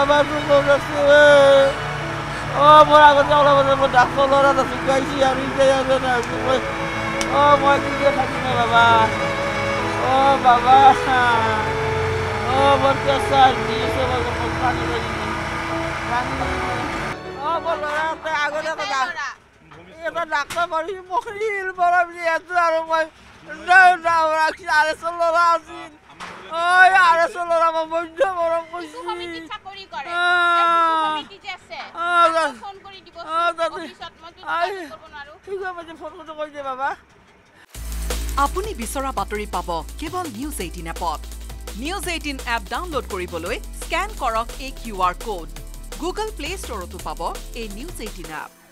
বাবা সুন্দর আছে ও মোর আগতে ওলা বলে ডাক্তার লরা তো গাইছি আর ইতে যাবে না ও মই কি থাকি না বাবা ও বাবা ও বলতে স্যার দিয়েছে বাবা পানি লাগি ও বলো রাতে আগতে কথা এটা ডাক্তার বাড়ি মরিল বড় এত আর মই না রাখি আরে চলরা আছি ওই আরে চলরা আমার বন্ধ বড় কইছি আমি কি চাকরি করে কমিটি যে আছে ফোন কৰি দিব অফিসত মই তো কৰব নাৰো ঠিক আছে ফোন কৰি দে বাবা আপুনি বিচৰা বাতৰি পাব কেৱল নিউজ 18 এপত নিউজ 18 এপ ডাউনলোড কৰিবলৈ স্ক্যান কৰক এই QR কোড গুগল প্লে ষ্টৰতো পাব এই নিউজ 18 এপ